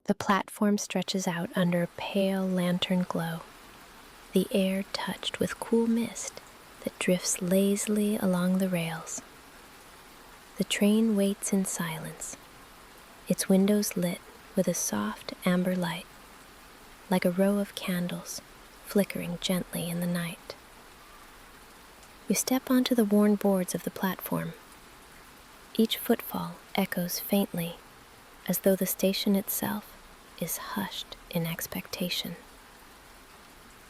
The platform stretches out under a pale lantern glow, the air touched with cool mist that drifts lazily along the rails. The train waits in silence, its windows lit with a soft amber light, like a row of candles flickering gently in the night. You step onto the worn boards of the platform. Each footfall echoes faintly, as though the station itself is hushed in expectation.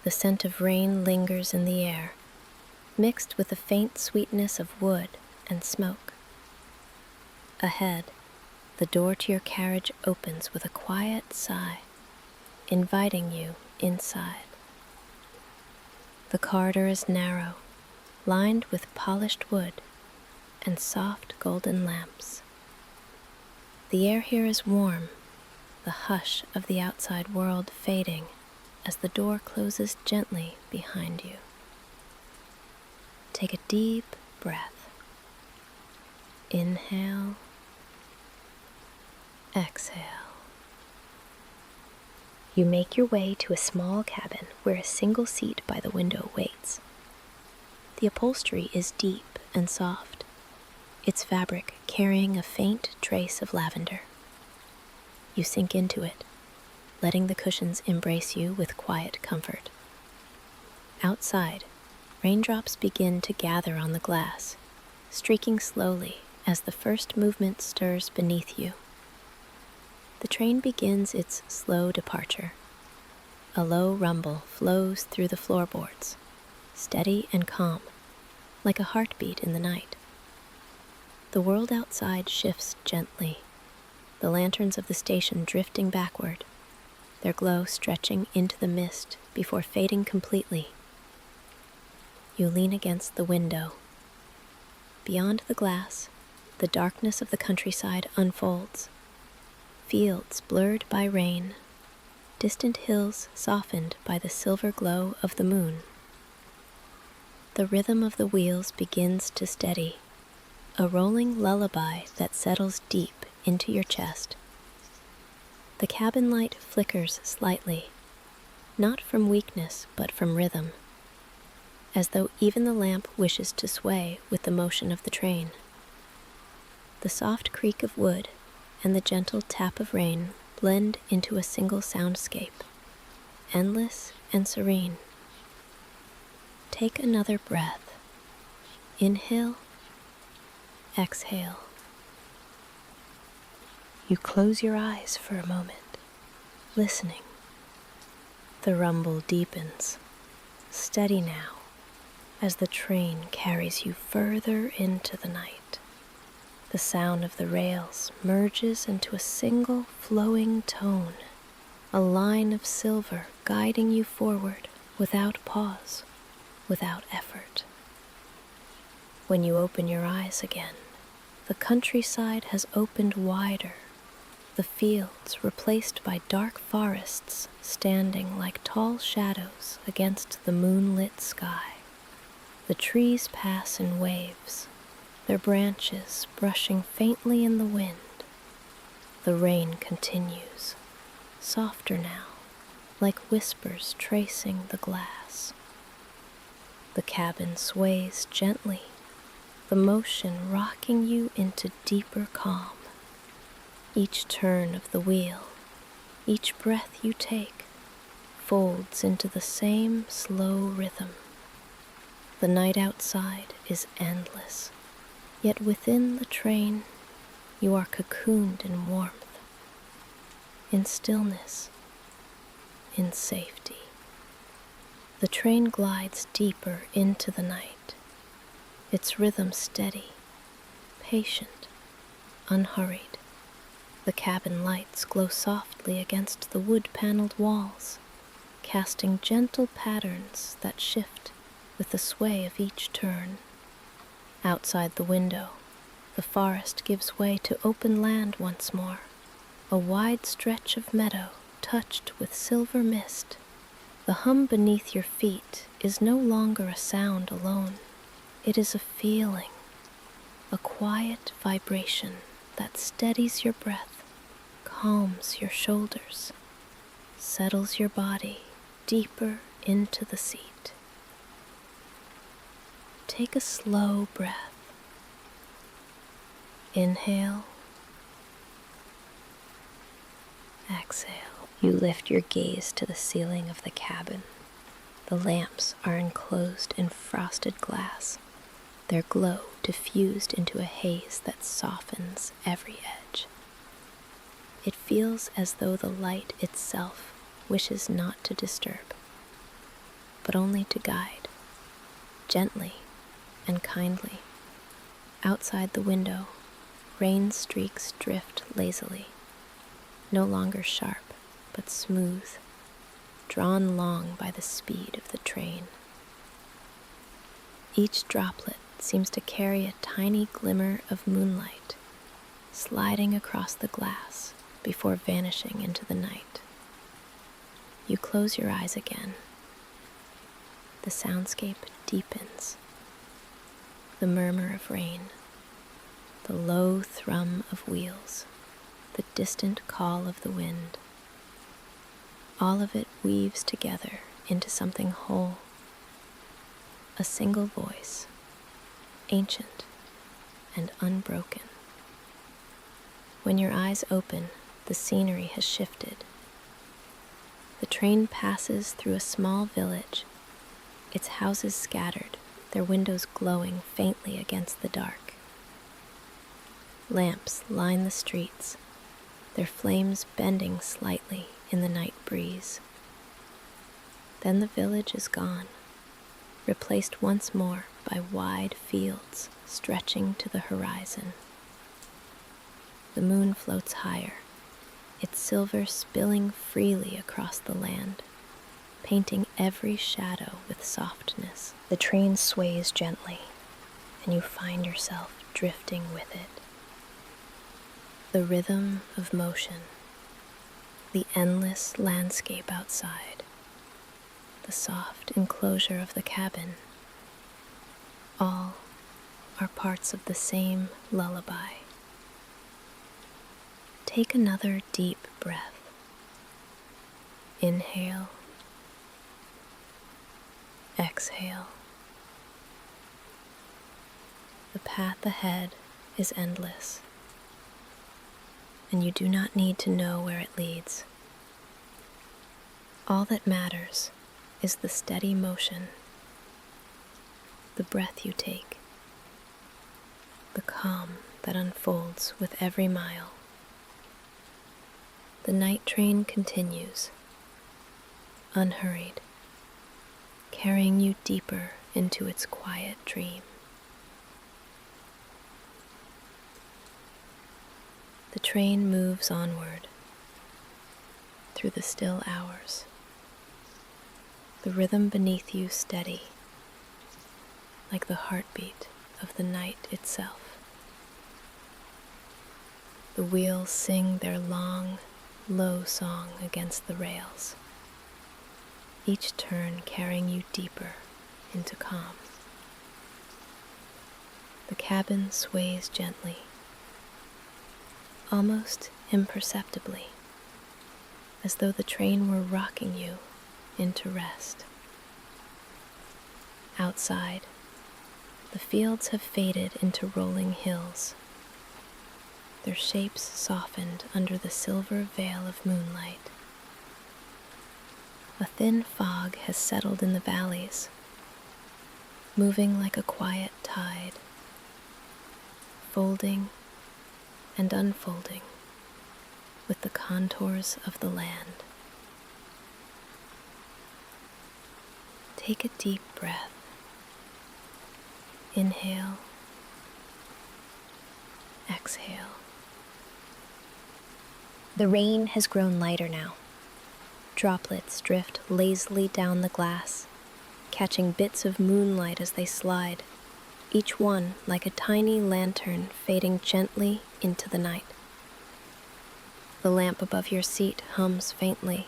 The scent of rain lingers in the air, mixed with the faint sweetness of wood and smoke. Ahead, the door to your carriage opens with a quiet sigh, inviting you inside. The corridor is narrow, lined with polished wood and soft golden lamps. The air here is warm, the hush of the outside world fading as the door closes gently behind you. Take a deep breath. Inhale, exhale. You make your way to a small cabin where a single seat by the window waits. The upholstery is deep and soft, its fabric carrying a faint trace of lavender. You sink into it, letting the cushions embrace you with quiet comfort. Outside, raindrops begin to gather on the glass, streaking slowly as the first movement stirs beneath you. The train begins its slow departure. A low rumble flows through the floorboards, steady and calm, like a heartbeat in the night. The world outside shifts gently, the lanterns of the station drifting backward, their glow stretching into the mist before fading completely. You lean against the window. Beyond the glass, the darkness of the countryside unfolds. Fields blurred by rain, distant hills softened by the silver glow of the moon. The rhythm of the wheels begins to steady, a rolling lullaby that settles deep into your chest. The cabin light flickers slightly, not from weakness but from rhythm, as though even the lamp wishes to sway with the motion of the train. The soft creak of wood and the gentle tap of rain blend into a single soundscape, endless and serene. Take another breath. Inhale, exhale. You close your eyes for a moment, listening. The rumble deepens, steady now, as the train carries you further into the night. The sound of the rails merges into a single flowing tone, a line of silver guiding you forward without pause, without effort. When you open your eyes again, the countryside has opened wider, the fields replaced by dark forests standing like tall shadows against the moonlit sky. The trees pass in waves, their branches brushing faintly in the wind. The rain continues, softer now, like whispers tracing the glass. The cabin sways gently, the motion rocking you into deeper calm. Each turn of the wheel, each breath you take, folds into the same slow rhythm. The night outside is endless, yet within the train you are cocooned in warmth, in stillness, in safety. The train glides deeper into the night, its rhythm steady, patient, unhurried. The cabin lights glow softly against the wood-paneled walls, casting gentle patterns that shift with the sway of each turn. Outside the window, the forest gives way to open land once more, a wide stretch of meadow touched with silver mist. The hum beneath your feet is no longer a sound alone. It is a feeling, a quiet vibration that steadies your breath, calms your shoulders, settles your body deeper into the seat. Take a slow breath. Inhale. Exhale. You lift your gaze to the ceiling of the cabin. The lamps are enclosed in frosted glass, their glow diffused into a haze that softens every edge. It feels as though the light itself wishes not to disturb, but only to guide, gently and kindly. Outside the window, rain streaks drift lazily, no longer sharp but smooth, drawn long by the speed of the train. Each droplet seems to carry a tiny glimmer of moonlight, sliding across the glass before vanishing into the night. You close your eyes again. The soundscape deepens. The murmur of rain, the low thrum of wheels, the distant call of the wind. All of it weaves together into something whole. A single voice, ancient and unbroken. When your eyes open, the scenery has shifted. The train passes through a small village, its houses scattered, their windows glowing faintly against the dark. Lamps line the streets, their flames bending slightly in the night breeze. Then the village is gone, replaced once more by wide fields stretching to the horizon. The moon floats higher, its silver spilling freely across the land, painting every shadow with softness. The train sways gently, and you find yourself drifting with it. The rhythm of motion, the endless landscape outside, the soft enclosure of the cabin, all are parts of the same lullaby. Take another deep breath. Inhale. Exhale. The path ahead is endless, and you do not need to know where it leads. All that matters is the steady motion, the breath you take, the calm that unfolds with every mile. The night train continues, unhurried, carrying you deeper into its quiet dream. The train moves onward through the still hours, the rhythm beneath you steady, like the heartbeat of the night itself. The wheels sing their long, low song against the rails, each turn carrying you deeper into calm. The cabin sways gently, almost imperceptibly, as though the train were rocking you into rest. Outside, the fields have faded into rolling hills, their shapes softened under the silver veil of moonlight. A thin fog has settled in the valleys, moving like a quiet tide, folding and unfolding with the contours of the land. Take a deep breath. Inhale. Exhale. The rain has grown lighter now. Droplets drift lazily down the glass, catching bits of moonlight as they slide, each one like a tiny lantern fading gently into the night. The lamp above your seat hums faintly,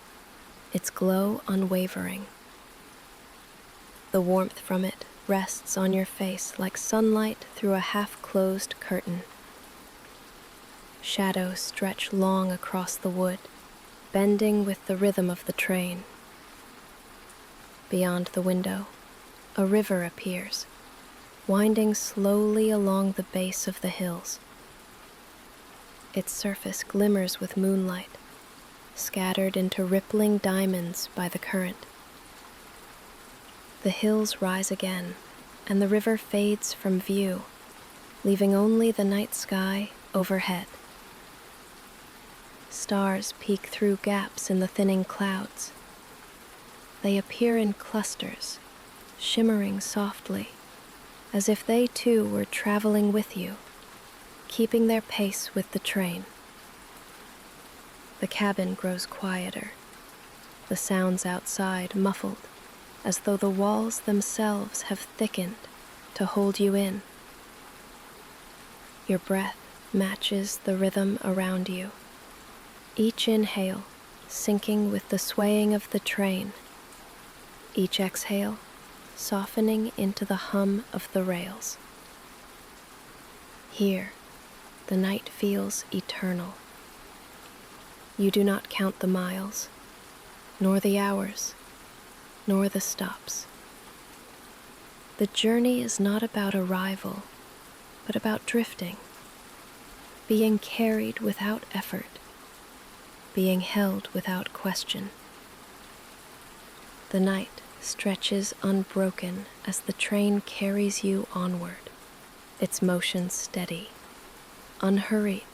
its glow unwavering. The warmth from it rests on your face like sunlight through a half-closed curtain. Shadows stretch long across the wood, bending with the rhythm of the train. Beyond the window, a river appears, winding slowly along the base of the hills. Its surface glimmers with moonlight, scattered into rippling diamonds by the current. The hills rise again, and the river fades from view, leaving only the night sky overhead. Stars peek through gaps in the thinning clouds. They appear in clusters, shimmering softly, as if they too were traveling with you, keeping their pace with the train. The cabin grows quieter, the sounds outside muffled, as though the walls themselves have thickened to hold you in. Your breath matches the rhythm around you, each inhale syncing with the swaying of the train, each exhale softening into the hum of the rails. Here, the night feels eternal. You do not count the miles, nor the hours, nor the stops. The journey is not about arrival, but about drifting, being carried without effort, being held without question. The night stretches unbroken as the train carries you onward, its motion steady, unhurried,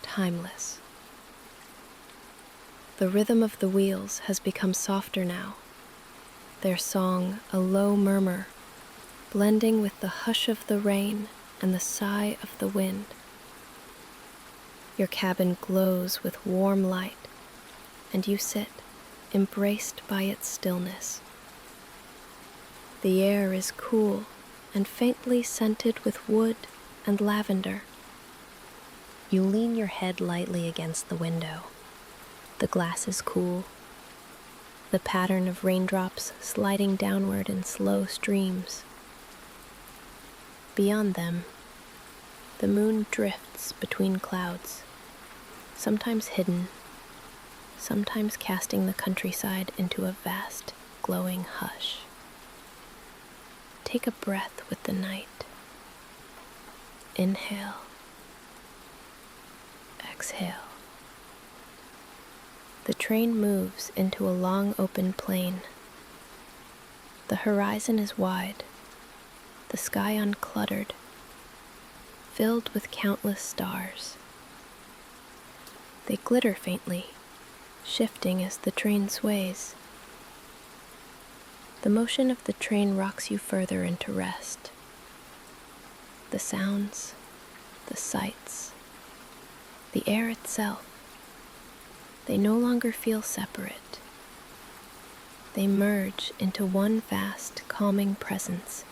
timeless. The rhythm of the wheels has become softer now, their song a low murmur, blending with the hush of the rain and the sigh of the wind. Your cabin glows with warm light, and you sit, embraced by its stillness. The air is cool and faintly scented with wood and lavender. You lean your head lightly against the window. The glass is cool, the pattern of raindrops sliding downward in slow streams. Beyond them, the moon drifts between clouds, sometimes hidden, sometimes casting the countryside into a vast, glowing hush. Take a breath with the night. Inhale. Exhale. The train moves into a long open plain. The horizon is wide, the sky uncluttered, filled with countless stars. They glitter faintly, shifting as the train sways. The motion of the train rocks you further into rest. The sounds, the sights, the air itself, they no longer feel separate. They merge into one vast, calming presence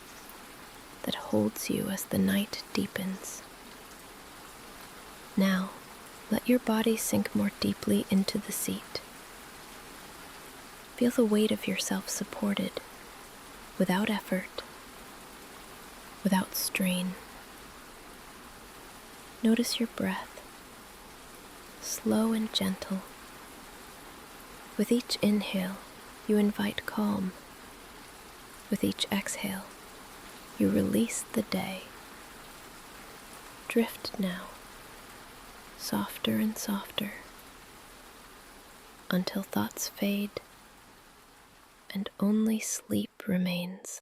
that holds you as the night deepens. Now, let your body sink more deeply into the seat. Feel the weight of yourself supported, without effort, without strain. Notice your breath, slow and gentle. With each inhale, you invite calm. With each exhale, you release the day. Drift now, softer and softer, until thoughts fade and only sleep remains.